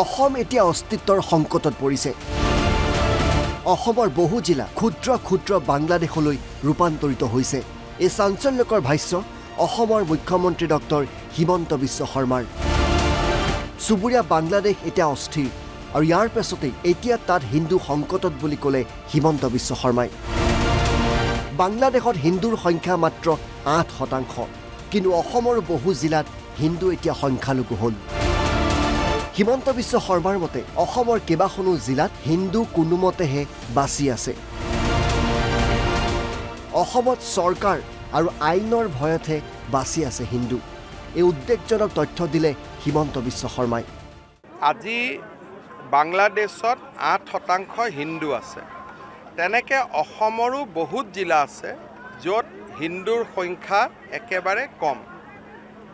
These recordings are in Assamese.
অসম এতিয়া অস্তিত্বৰ সংকটত পৰিছে। অসমৰ বহু জিলা ক্ষুদ্ৰ ক্ষুদ্ৰ বাংলাদেশলৈ ৰূপান্তৰিত হৈছে। এই চাঞ্চল্যকৰ ভাষ্য অসমৰ মুখ্যমন্ত্ৰী ডক্টৰ হিমন্ত বিশ্ব শৰ্মাৰ। চুবুৰীয়া বাংলাদেশ এতিয়া অস্থিৰ আৰু ইয়াৰ পাছতেই এতিয়া তাত হিন্দু সংকটত বুলি ক'লে হিমন্ত বিশ্ব শৰ্মাই। বাংলাদেশত হিন্দুৰ সংখ্যা মাত্ৰ 8%, কিন্তু অসমৰ বহু জিলাত হিন্দু এতিয়া সংখ্যালঘু হ'ল। হিমন্ত বিশ্ব শৰ্মাৰ মতে অসমৰ কেইবাখনো জিলাত হিন্দু কোনোমতেহে বাচি আছে। অসমত চৰকাৰ আৰু আইনৰ ভয়তহে বাচি আছে হিন্দু। এই উদ্বেগজনক তথ্য দিলে হিমন্ত বিশ্ব শৰ্মাই। আজি বাংলাদেশত 8% হিন্দু আছে। তেনেকৈ অসমৰো বহুত জিলা আছে য'ত হিন্দুৰ সংখ্যা একেবাৰে কম।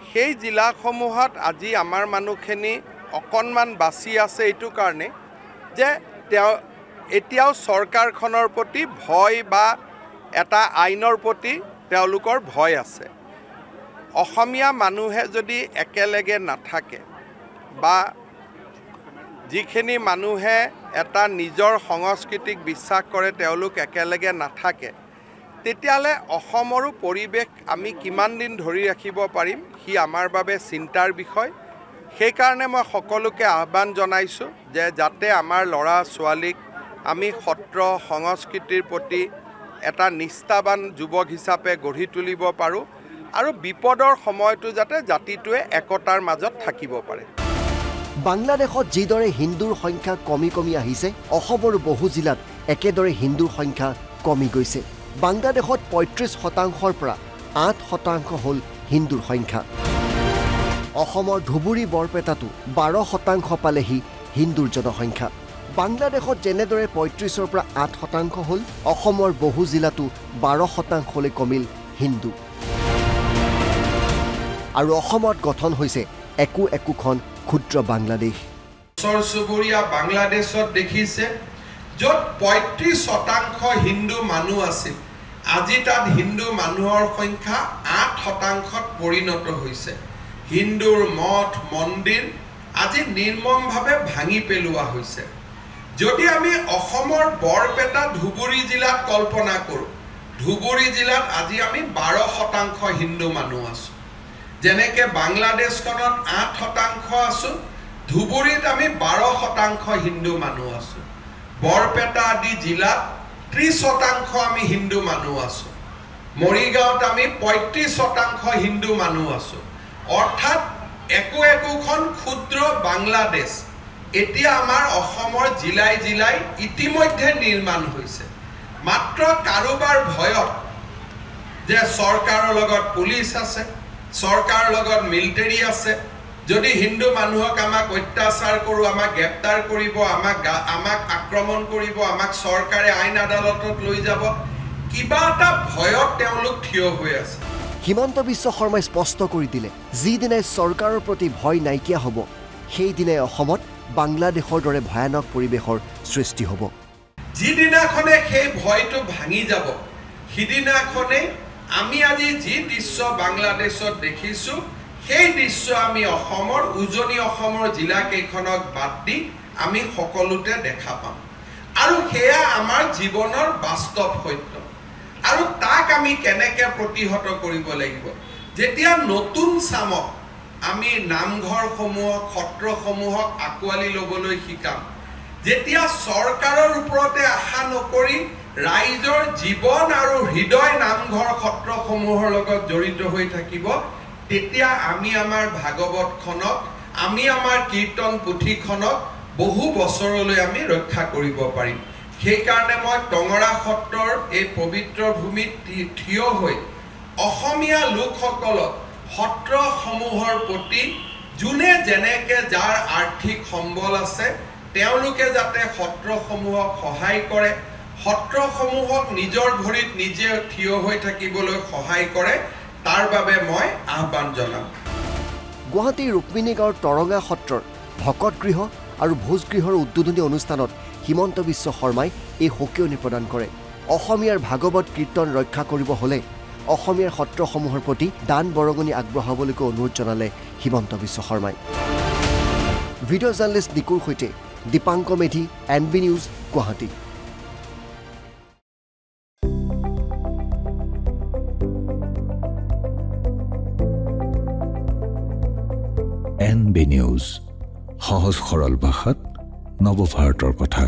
সেই জিলাসমূহত আজি আমাৰ মানুহখিনি অকণমান বাচি আছে এইটো কাৰণে যে এতিয়াও চৰকাৰখনৰ প্ৰতি ভয় বা এটা আইনৰ প্ৰতি তেওঁলোকৰ ভয় আছে। অসমীয়া মানুহে যদি একেলগে নাথাকে বা যিখিনি মানুহে এটা নিজৰ সংস্কৃতিক বিশ্বাস কৰে তেওঁলোক একেলগে নাথাকে, তেতিয়াহ'লে অসমৰো পৰিৱেশ আমি কিমান দিন ধৰি ৰাখিব পাৰিম সি আমাৰ বাবে চিন্তাৰ বিষয়। সেইকাৰণে মই সকলোকে আহ্বান জনাইছোঁ যে যাতে আমাৰ ল'ৰা ছোৱালীক আমি সত্ৰ সংস্কৃতিৰ প্ৰতি এটা নিষ্ঠাবান যুৱক হিচাপে গঢ়ি তুলিব পাৰোঁ আৰু বিপদৰ সময়তো যাতে জাতিটোৱে একতাৰ মাজত থাকিব পাৰে। বাংলাদেশত যিদৰে হিন্দুৰ সংখ্যা কমি কমি আহিছে, অসমৰ বহু জিলাত একেদৰে হিন্দুৰ সংখ্যা কমি গৈছে। বাংলাদেশত 35%ৰ পৰা 8% হ'ল হিন্দুৰ সংখ্যা। অসমৰ ধুবুৰী বৰপেটাতো 12% পালেহি হিন্দুৰ জনসংখ্যা। বাংলাদেশত যেনেদৰে 35ৰ পৰা 8% হ'ল, অসমৰ বহু জিলাতো 12%লৈ কমিল হিন্দু। আৰু অসমত গঠন হৈছে একোখন ক্ষুদ্ৰ বাংলাদেশ। ওচৰ চুবুৰীয়া বাংলাদেশত দেখিছে য'ত 35% হিন্দু মানুহ আছিল, আজি তাত হিন্দু মানুহৰ সংখ্যা 8%ত পৰিণত হৈছে। হিন্দুৰ মঠ মন্দিৰ আজি নিৰ্মমভাৱে ভাঙি পেলোৱা হৈছে। যদি আমি অসমৰ বৰপেটা ধুবুৰী জিলাত কল্পনা কৰোঁ, ধুবুৰী জিলাত আজি আমি 12% হিন্দু মানুহ আছোঁ। যেনেকৈ বাংলাদেশখনত 8% আছোঁ, ধুবুৰীত আমি 12% হিন্দু মানুহ আছোঁ। বৰপেটা আদি জিলাত 30% আমি হিন্দু মানুহ আছোঁ। মৰিগাঁৱত আমি 35% হিন্দু মানুহ আছোঁ। অৰ্থাৎ একোখন ক্ষুদ্ৰ বাংলাদেশ এতিয়া আমাৰ অসমৰ জিলাই জিলাই ইতিমধ্যে নিৰ্মাণ হৈছে। মাত্ৰ কাৰোবাৰ ভয়ত যে চৰকাৰৰ লগত পুলিচ আছে, চৰকাৰৰ লগত মিলিটাৰী আছে, যদি হিন্দু মানুহক আমাক অত্যাচাৰ কৰোঁ, আমাক গ্ৰেপ্তাৰ কৰিব, আমাক আক্ৰমণ কৰিব, আমাক চৰকাৰে আইন আদালতত লৈ যাব, কিবা এটা ভয়ত তেওঁলোক থিয় হৈ আছে। হিমন্ত বিশ্ব শৰ্মাই স্পষ্ট কৰি দিলে, যিদিনাই চৰকাৰৰ প্ৰতি ভয় নাইকিয়া হ'ব, সেইদিনাই অসমত বাংলাদেশৰ দৰে ভয়ানক পৰিৱেশৰ সৃষ্টি হ'ব। যিদিনাখনে সেই ভয়টো ভাঙি যাব, সিদিনাখনে আমি আজি যি দৃশ্য বাংলাদেশত দেখিছোঁ, সেই দৃশ্য আমি অসমৰ উজনি অসমৰ জিলাকেইখনক বাদ দি আমি সকলোতে দেখা পাম। আৰু সেয়া আমাৰ জীৱনৰ বাস্তৱ সত্য। আৰু তাক আমি কেনেকৈ প্ৰতিহত কৰিব লাগিব? যেতিয়া নতুন চামক আমি নামঘৰসমূহক সত্ৰসমূহক আঁকোৱালি ল'বলৈ শিকাম, যেতিয়া চৰকাৰৰ ওপৰতে আশা নকৰি ৰাইজৰ জীৱন আৰু হৃদয় নামঘৰ সত্ৰসমূহৰ লগত জড়িত হৈ থাকিব, তেতিয়া আমি আমাৰ ভাগৱতখনক, আমি আমাৰ কীৰ্তন পুথিখনক বহু বছৰলৈ আমি ৰক্ষা কৰিব পাৰিম। সেইকাৰণে মই টঙৰা সত্ৰৰ এই পবিত্ৰ ভূমিত থিয় হৈ অসমীয়া লোকসকলক সত্ৰসমূহৰ প্ৰতি যোনে যেনেকৈ যাৰ আৰ্থিক সম্বল আছে তেওঁলোকে যাতে সত্ৰসমূহক সহায় কৰে, সত্ৰসমূহক নিজৰ ভৰিত নিজে থিয় হৈ থাকিবলৈ সহায় কৰে, তাৰ বাবে মই আহ্বান জনাম। গুৱাহাটীৰ ৰুক্মিণীগাঁৱৰ তৰঙা সত্ৰৰ ভকতগৃহ আৰু ভোজগৃহৰ উদ্বোধনী অনুষ্ঠানত হিমন্ত বিশ্ব শৰ্মাই এই সকিয়নি প্ৰদান কৰে। অসমীয়াৰ ভাগৱত কীৰ্তন ৰক্ষা কৰিব হ'লে অসমীয়াৰ সত্ৰসমূহৰ প্ৰতি দান বৰঙণি আগবঢ়াবলৈকো অনুৰোধ জনালে হিমন্ত বিশ্ব শৰ্মাই। ভিডিঅ' জাৰ্নেলিষ্ট নিকুৰ সৈতে Dipanka Medhi, NB news, Guwahati. NB news, সহজ সৰল ভাষাত নৱভাৰতৰ কথা।